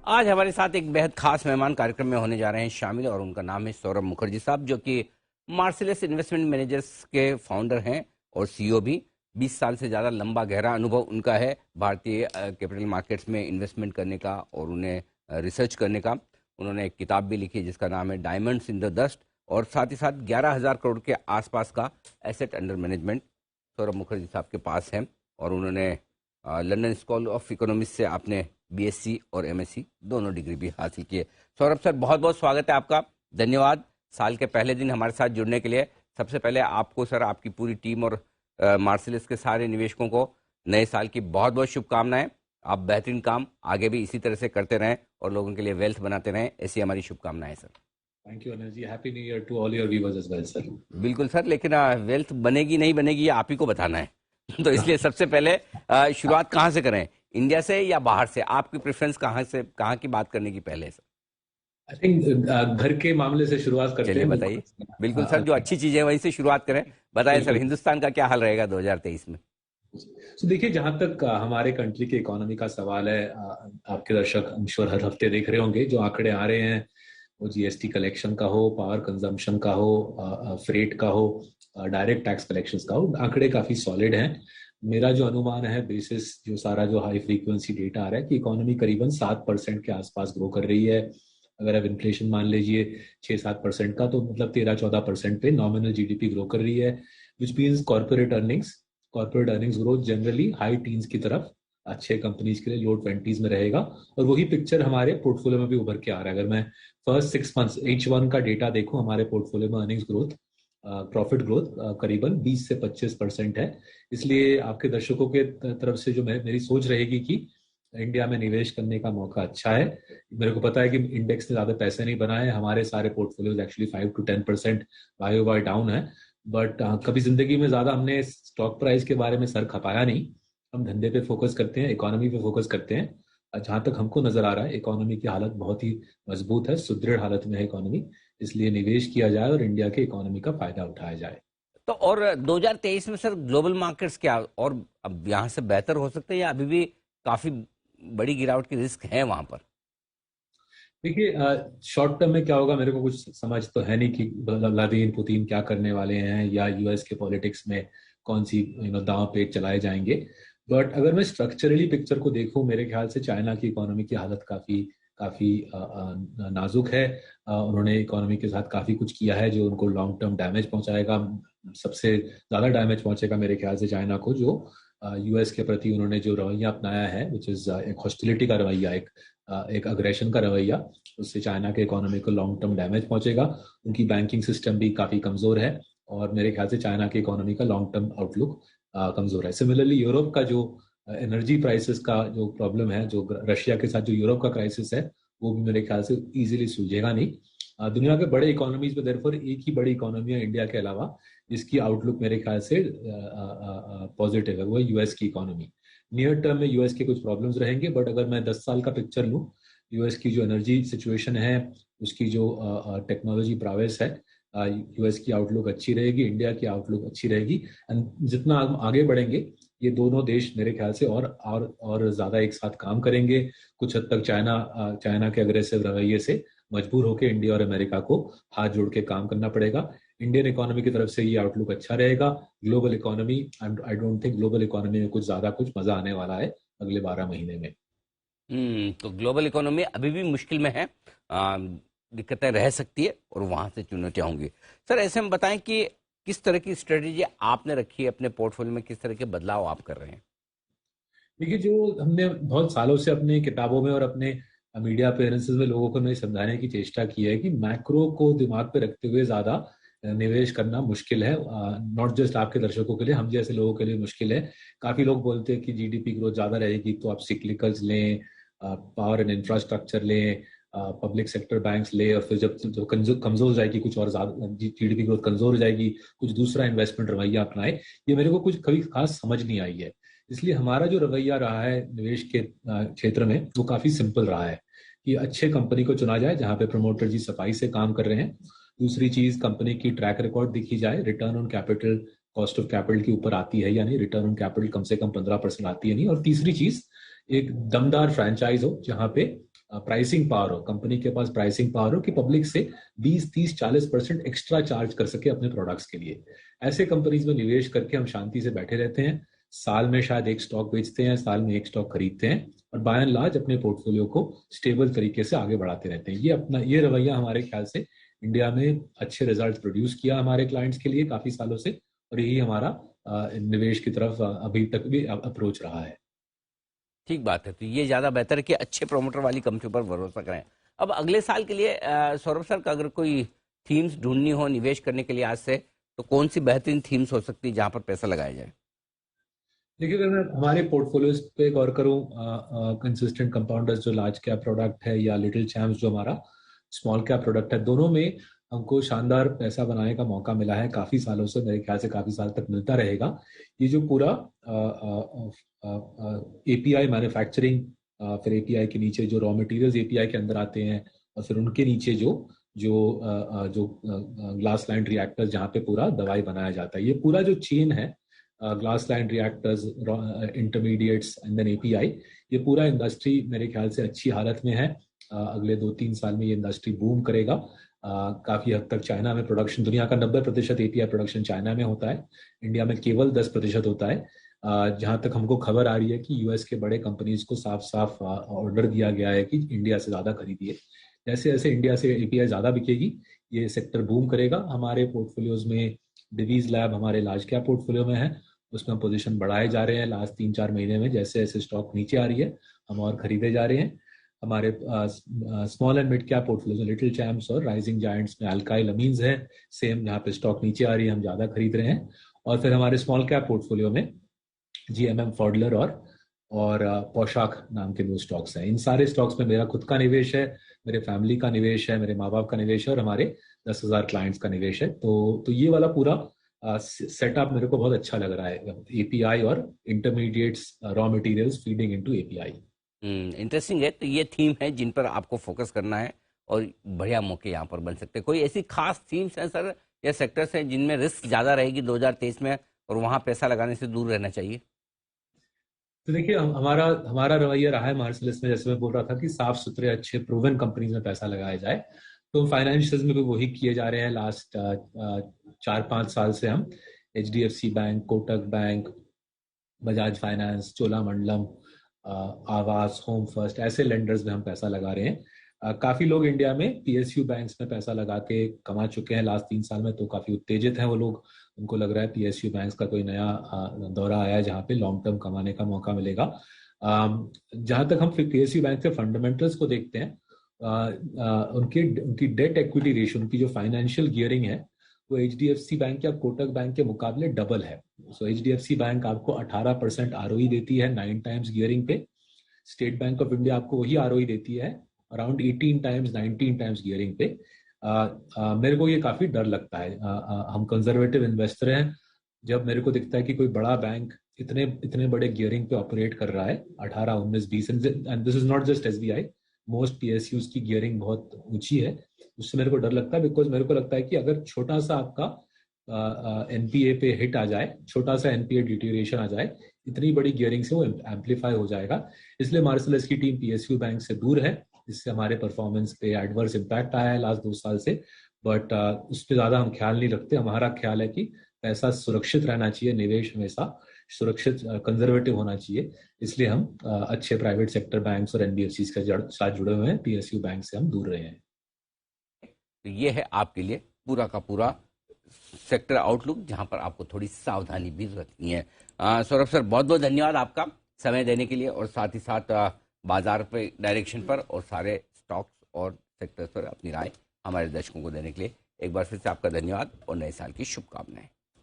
आज हमारे साथ एक बेहद खास मेहमान कार्यक्रम में होने जा रहे हैं शामिल और उनका नाम है सौरभ मुखर्जी साहब, जो कि मार्सिलस इन्वेस्टमेंट मैनेजर्स के फाउंडर हैं और सीईओ भी। 20 साल से ज़्यादा लंबा गहरा अनुभव उनका है भारतीय कैपिटल मार्केट्स में इन्वेस्टमेंट करने का और उन्हें रिसर्च करने का। उन्होंने एक किताब भी लिखी जिसका नाम है डायमंड्स इन द डस्ट, और साथ ही साथ 11,000 करोड़ के आसपास का asset under management Saurabh Mukherjee साहब के पास है। और उन्होंने लंदन स्कूल ऑफ इकोनॉमिक्स से आपने बीएससी और एमएससी दोनों डिग्री भी हासिल की है। सौरभ सर, बहुत बहुत स्वागत है आपका। धन्यवाद साल के पहले दिन हमारे साथ जुड़ने के लिए। सबसे पहले आपको सर, आपकी पूरी टीम और मार्सिलस के सारे निवेशकों को नए साल की बहुत बहुत शुभकामनाएं। आप बेहतरीन काम आगे भी इसी तरह से करते रहें और लोगों के लिए वेल्थ बनाते रहें, ऐसी हमारी शुभकामनाएं sir. Thank you Anil ji, happy new year to all your viewers as well sir. बिल्कुल सर, लेकिन वेल्थ बनेगी नहीं बनेगी ये आप ही को बताना है। तो इसलिए सबसे पहले शुरुआत कहाँ से करें, इंडिया से या बाहर से? आपकी प्रेफरेंस कहाँ से, कहाँ की बात करने की पहले सर? आई थिंक घर के मामले से शुरुआत करते चलिए हैं। बताइए। बिल्कुल सर, जो अच्छी चीजें वहीं से शुरुआत करें। बताएं सर, हिंदुस्तान का क्या हाल रहेगा 2023 में? तो देखिए, जहां तक हमारे कंट्री की इकोनॉमी का सवाल है, आपके दर्शक इंश्योर हर हफ्ते देख रहे होंगे जो आंकड़े आ रहे हैं, वो जीएसटी कलेक्शन का हो, पावर कंजम्पशन का हो, फ्रेट का हो, डायरेक्ट टैक्स कलेक्शंस का हो, आंकड़े काफी सॉलिड हैं। मेरा जो अनुमान है बेसिस जो सारा जो हाई फ्रीक्वेंसी डेटा आ रहा है कि इकोनॉमी करीबन 7% के आसपास ग्रो कर रही है। अगर आप इन्फ्लेशन मान लीजिए 6-7% का, तो मतलब 13-14% पे नॉमिनल जीडीपी ग्रो कर रही है, which means corporate earnings growth generally high teens की तरफ, अच्छे कंपनीज के लिए लो 20s में रहेगा। और वही पिक्चर हमारे पोर्टफोलियो में भी उभर के आ रहा है। अगर मैं फर्स्ट 6 मंथ्स H1 का डेटा देखूं, हमारे पोर्टफोलियो में अर्निंग्स ग्रोथ, प्रॉफिट ग्रोथ करीबन 20 से 25% है। इसलिए आपके दर्शकों के तरफ से जो मेरी सोच रहेगी कि इंडिया में निवेश करने का मौका अच्छा है। मेरे को पता है कि इंडेक्स ने ज्यादा पैसे नहीं बनाए, हमारे सारे portfolios actually 5 to 10% Y down है। बट कभी जिंदगी में ज्यादा हमने स्टॉक प्राइस के बारे में सर खपाया नहीं। हम धंधे पे फोकस करते हैं, इकोनॉमी पे फोकस करते हैं। जहां तक हमको नजर आ रहा है इकोनॉमी की हालत बहुत ही मजबूत है, सुदृढ़ हालत में है इकोनॉमी। इसलिए निवेश किया जाए और इंडिया के इकोनॉमी का फायदा उठाया जाए। तो और 2023 में सर ग्लोबल मार्केट्स क्या और अब यहाँ से बेहतर हो सकते हैं या अभी भी काफी बड़ी गिरावट की रिस्क है वहां पर? देखिए, शॉर्ट टर्म में क्या होगा मेरे को कुछ समझ तो है नहीं कि व्लादिमीर पुतिन क्या करने वाले हैं या यूएस के पॉलिटिक्स में कौन सी दांव पेच चलाए जाएंगे। बट अगर मैं स्ट्रक्चरली पिक्चर को देखूं, मेरे ख्याल से चाइना की इकोनॉमी की हालत काफी काफी नाजुक है। उन्होंने इकोनॉमी के साथ काफी कुछ किया है जो उनको लॉन्ग टर्म डैमेज पहुंचाएगा। सबसे ज्यादा डैमेज पहुंचेगा मेरे ख्याल से चाइना को, जो यूएस के प्रति उन्होंने जो रवैया अपनाया है, विच इज एक हॉस्टिलिटी का रवैया, एक अग्रेशन का रवैया। उससे चाइना के इकोनॉमी को लॉन्ग टर्म डैमेज पहुंचेगा। उनकी बैंकिंग सिस्टम भी काफी कमजोर है और मेरे ख्याल से चाइना की इकोनॉमी का लॉन्ग टर्म आउटलुक कमजोर है। सिमिलरली यूरोप का जो एनर्जी प्राइसेस का जो प्रॉब्लम है, जो रशिया के साथ जो यूरोप का क्राइसिस है, वो भी मेरे ख्याल से इजीली सुलझेगा नहीं। दुनिया के बड़े इकोनॉमीज में देयरफॉर एक ही बड़ी इकोनॉमी है इंडिया के अलावा जिसकी आउटलुक मेरे ख्याल से पॉजिटिव है, वो है यूएस की इकोनॉमी। नियर टर्म में यूएस के कुछ प्रॉब्लम्स रहेंगे, बट अगर मैं 10 साल का पिक्चर लूं, यूएस की जो एनर्जी सिचुएशन है, उसकी जो टेक्नोलॉजी प्रावेस है, यूएस की आउटलुक अच्छी रहेगी, इंडिया की आउटलुक अच्छी रहेगी। एंड जितना हम आगे बढ़ेंगे, ये दोनों देश मेरे ख्याल से और ज्यादा एक साथ काम करेंगे। कुछ हद तक चाइना के अग्रेसिव रवैये से मजबूर होकर इंडिया और अमेरिका को हाथ जोड़ के काम करना पड़ेगा। इंडियन इकोनॉमी की तरफ से ये आउटलुक अच्छा रहेगा। Global economy, I don't think global economy में कुछ ज्यादा कुछ मजा आने वाला है अगले 12 महीने में। तो ग्लोबल इकोनॉमी अभी भी मुश्किल में है, दिक्कतें रह सकती है और वहां से चुनौतियां होंगी। सर, ऐसे में बताएं कि किस तरह की स्ट्रेटेजी आपने रखी है अपने पोर्टफोलियो में, किस तरह के बदलाव आप कर रहे हैं? देखिए, जो हमने बहुत सालों से अपने किताबों में और अपने मीडिया अपीयरेंसेस में लोगों को नहीं समझाने की चेष्टा की है कि मैक्रो को दिमाग पे रखते हुए ज्यादा निवेश करना मुश्किल है। नॉट जस्ट आपके दर्शकों के लिए, हम जैसे लोगों के लिए मुश्किल है। काफी लोग बोलते हैं कि जीडीपी ग्रोथ ज्यादा रहेगी तो आप सिक्लिकल्स लें, पावर एंड इंफ्रास्ट्रक्चर लें, पब्लिक सेक्टर बैंक्स ले, और फिर जब कमजोर हो जाएगी कुछ और ज्यादा, जीडीपी ग्रोथ कमजोर हो जाएगी, कुछ दूसरा इन्वेस्टमेंट रवैया अपनाए। ये मेरे को कुछ कभी खास समझ नहीं आई है। इसलिए हमारा जो रवैया रहा है निवेश के क्षेत्र में, वो काफी सिंपल रहा है कि अच्छे कंपनी को चुना जाए जहां पे प्रमोटर जी सफाई से काम कर रहे हैं। दूसरी चीज, कंपनी की ट्रैक रिकॉर्ड देखी जाए, return on capital, cost of capital के ऊपर आती है या नहीं, रिटर्न ऑन कैपिटल कम से कम 15% आती है नहीं। और तीसरी चीज, एक दमदार फ्रेंचाइज हो जहां पे प्राइसिंग पावर हो, कंपनी के पास प्राइसिंग पावर हो कि पब्लिक से 20, 30, 40% एक्स्ट्रा चार्ज कर सके अपने प्रोडक्ट्स के लिए। ऐसे कंपनीज में निवेश करके हम शांति से बैठे रहते हैं, साल में शायद एक स्टॉक बेचते हैं, साल में एक स्टॉक खरीदते हैं और बाय एंड लार्ज अपने पोर्टफोलियो को स्टेबल तरीके से आगे बढ़ाते रहते हैं। ये रवैया हमारे ख्याल से इंडिया में अच्छे रिजल्ट प्रोड्यूस किया हमारे क्लाइंट्स के लिए काफी सालों से, और यही हमारा निवेश की तरफ अभी तक भी अप्रोच रहा है। ठीक बात है। तो ये ज़्यादा बेहतर है कि अच्छे प्रोमोटर वाली कंपनी पर भरोसा करें। अब अगले साल के लिए सौरभ सर का अगर कोई थीम्स ढूंढनी हो निवेश करने के लिए आज से, तो कौन सी बेहतरीन थीम्स हो सकती है जहां पर पैसा लगाया जाए? देखिए, अगर मैं हमारे पोर्टफोलियोज पे गौर करूं, कंसिस्टेंट कंपाउंडर्स जो लार्ज कैप प्रोडक्ट है या लिटिल चैम्प्स जो हमारा स्मॉल कैप प्रोडक्ट है, दोनों में हमको शानदार पैसा बनाने का मौका मिला है काफी सालों से, मेरे ख्याल से काफी साल तक मिलता रहेगा। ये जो पूरा एपीआई मैन्युफैक्चरिंग, फिर एपीआई के नीचे जो रॉ मटेरियल्स एपीआई के अंदर आते हैं, और फिर उनके नीचे जो जो जो ग्लास लाइन रिएक्टर्स जहाँ पे पूरा दवाई बनाया जाता है, ये पूरा जो चेन है, glass line reactors, intermediates and then API, ये पूरा इंडस्ट्री मेरे ख्याल से अच्छी हालत में है। अगले 2-3 साल में ये इंडस्ट्री बूम करेगा। काफी हद तक चाइना में प्रोडक्शन, दुनिया का 90% एपीआई प्रोडक्शन चाइना में होता है, इंडिया में केवल 10% होता है। जहां तक हमको खबर आ रही है कि यूएस के बड़े कंपनीज को साफ साफ ऑर्डर दिया गया है कि इंडिया से ज्यादा खरीदिए। जैसे जैसे इंडिया से एपीआई ज्यादा बिकेगी, ये सेक्टर बूम करेगा। हमारे पोर्टफोलियोज में डिवीज लैब हमारे लार्ज कैप पोर्टफोलियो में है, उसमें पोजीशन बढ़ाए जा रहे हैं लास्ट 3-4 महीने में। जैसे जैसे स्टॉक नीचे आ रही है, हम और खरीदे जा रहे हैं। हमारे small and mid cap portfolio little champs और राइजिंग जायंट्स में अल्काइल अमीन्स है, सेम जहाँ पे स्टॉक नीचे आ रही है हम ज्यादा खरीद रहे हैं। और फिर हमारे स्मॉल कैप पोर्टफोलियो में जीएमएम, फॉडलर और पोशाक नाम के 2 स्टॉक्स हैं। इन सारे स्टॉक्स में मेरा खुद का निवेश है, मेरे फैमिली का निवेश है, मेरे माँ बाप का निवेश है और हमारे 10,000 क्लाइंट्स का निवेश है। तो ये वाला पूरा सेटअप मेरे को बहुत अच्छा लग रहा है, एपीआई और intermediates, raw materials feeding into API. Interesting है। तो ये थीम है जिन पर आपको फोकस करना है और बढ़िया मौके यहाँ पर बन सकते हैं। कोई ऐसी खास थीम्स हैं सर या सेक्टर्स हैं जिनमें रिस्क ज़्यादा रहेगी 2023 में और वहाँ पैसा लगाने से दूर रहना चाहिए? तो देखिए, हमारा हमारा रवैया रहा है मार्सलिस में, जैसे मैं बोल रहा था कि साफ सुथरे अच्छे प्रूवन कंपनीज में पैसा लगाया जाए। तो फाइनेंशियल्स में भी वही किए जा रहे हैं लास्ट 4-5 साल से। हम HDFC bank, Kotak bank, Bajaj finance, Cholamandalam, आवास, होम फर्स्ट, ऐसे लेंडर्स में हम पैसा लगा रहे हैं। काफी लोग इंडिया में पीएसयू बैंक्स में पैसा लगा के कमा चुके हैं लास्ट 3 साल में, तो काफी उत्तेजित हैं वो लोग। उनको लग रहा है पीएसयू बैंक्स का कोई नया दौरा आया है जहाँ पे लॉन्ग टर्म कमाने का मौका मिलेगा। जहां तक हम पीएसयू बैंक के फंडामेंटल्स को देखते हैं, उनकी डेट इक्विटी रेशियो, उनकी जो फाइनेंशियल गियरिंग है, वो एचडीएफसी बैंक या कोटक बैंक के मुकाबले डबल है। सो एचडीएफसी बैंक आपको 18% आरओई देती है 9 टाइम्स गियरिंग पे। स्टेट बैंक ऑफ इंडिया आपको वही आरओई देती है अराउंड 18 टाइम्स, 19 टाइम्स गियरिंग पे। मेरे को ये काफी डर लगता है। हम कंजर्वेटिव इन्वेस्टर हैं, जब मेरे को दिखता है कि कोई बड़ा बैंक इतने इतने बड़े गियरिंग पे ऑपरेट कर रहा है 18, 19, 20, and this is not just SBI, most PSUs की गियरिंग बहुत ऊंची है, उससे मेरे को डर लगता है। बिकॉज मेरे को लगता है कि अगर छोटा सा आपका एनपीए पे हिट आ जाए, छोटा सा एनपीए डिटीरिएशन आ जाए, इतनी बड़ी गियरिंग से वो एम्पलीफाई हो जाएगा। इसलिए मार्सलिस की टीम पीएसयू बैंक से दूर है। इससे हमारे परफॉर्मेंस पे एडवर्स इम्पैक्ट आया है लास्ट 2 साल से, बट उस पर ज्यादा हम ख्याल नहीं रखते। हमारा ख्याल है कि पैसा सुरक्षित रहना चाहिए, निवेश हमेशा सुरक्षित, कंजर्वेटिव होना चाहिए। इसलिए हम अच्छे प्राइवेट सेक्टर बैंक्स और एनबीएफसी के साथ जुड़े हुए हैं, पीएसयू बैंक से हम दूर रहे हैं। तो ये है आपके लिए पूरा का पूरा सेक्टर आउटलुक, जहां पर आपको थोड़ी सावधानी भी रखनी है। सौरभ सर, बहुत बहुत धन्यवाद आपका समय देने के लिए, और साथ ही साथ बाजार पे डायरेक्शन पर और सारे स्टॉक्स और सेक्टर्स पर अपनी राय हमारे दर्शकों को देने के लिए एक बार फिर से आपका धन्यवाद और नए साल की शुभकामनाएं।